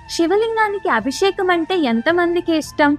శివలింగానికి అభిషేకం అంటే ఎంతమందికి ఇష్టం?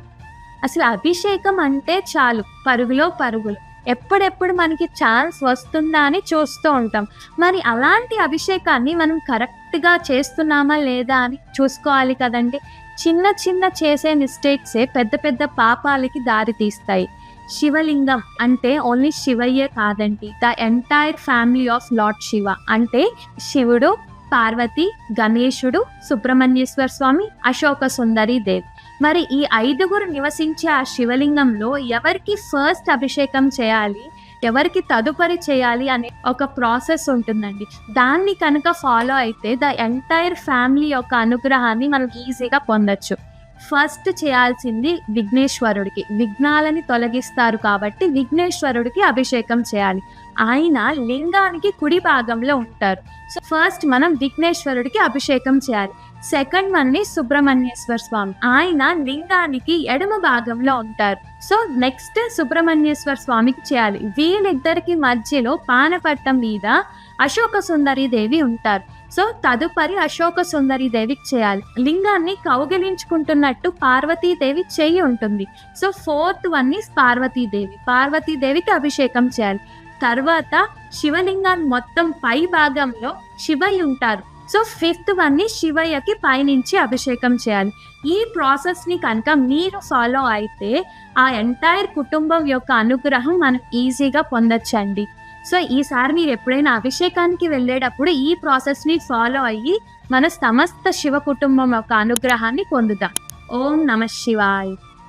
అసలు అభిషేకం అంటే చాలు పరుగులో పరుగులు. ఎప్పుడెప్పుడు మనకి ఛాన్స్ వస్తుందా అని చూస్తూ ఉంటాం. మరి అలాంటి అభిషేకాన్ని మనం కరెక్ట్‌గా చేస్తున్నామా లేదా అని చూసుకోవాలి కదండీ! చిన్న చిన్న చేసే మిస్టేక్సే పెద్ద పెద్ద పాపాలకి దారి తీస్తాయి. శివలింగం అంటే ఓన్లీ శివయ్యే కాదండి. The entire family of lord Shiva. అంటే శివుడు, పార్వతి, గణేశుడు, సుబ్రహ్మణ్యేశ్వర స్వామి, అశోక సుందరి దేవి. మరి ఈ 5గురు నివసించే ఆ శివలింగంలో ఎవరికి ఫస్ట్ అభిషేకం చేయాలి, ఎవరికి తదుపరి చేయాలి అనే ఒక ప్రాసెస్ ఉంటుందండి. దాన్ని కనుక ఫాలో అయితే ద ఎంటైర్ ఫ్యామిలీ యొక్క అనుగ్రహాన్ని మనం ఈజీగా పొందొచ్చు. ఫస్ట్ చేయాల్సింది విఘ్నేశ్వరుడికి. విఘ్నాలని తొలగిస్తారు కాబట్టి విఘ్నేశ్వరుడికి అభిషేకం చేయాలి. ఆయన లింగానికి కుడి భాగంలో ఉంటారు. సో ఫస్ట్ మనం విఘ్నేశ్వరుడికి అభిషేకం చేయాలి. సెకండ్ వన్ని సుబ్రహ్మణ్యేశ్వర స్వామి. ఆయన లింగానికి ఎడమ భాగంలో ఉంటారు. సో నెక్స్ట్ సుబ్రహ్మణ్యేశ్వర స్వామికి చేయాలి. వీళ్ళిద్దరికి మధ్యలో పానపట్టం మీద అశోక సుందరి దేవి ఉంటారు. సో తదుపరి అశోక సుందరి దేవికి చేయాలి. లింగాన్ని కౌగిలించుకుంటున్నట్టు పార్వతీదేవి చెయ్యి ఉంటుంది. సో ఫోర్త్ వన్ని పార్వతీదేవికి అభిషేకం చేయాలి. తర్వాత శివలింగాన్ని మొత్తం పై భాగంలో శివయ్య ఉంటారు. సో ఫిఫ్త్ వన్ని శివయ్యకి పైనుంచి అభిషేకం చేయాలి. ఈ ప్రాసెస్ని కనుక మీరు ఫాలో అయితే ఆ ఎంటైర్ కుటుంబం యొక్క అనుగ్రహం మనం ఈజీగా పొందొచ్చండి. సో ఈసారి మీరు ఎప్పుడైనా అభిషేకానికి వెళ్ళేటప్పుడు ఈ ప్రాసెస్ని ఫాలో అయ్యి మన సమస్త శివ కుటుంబం యొక్క అనుగ్రహాన్ని పొందుదాం. ఓం నమః శివాయ.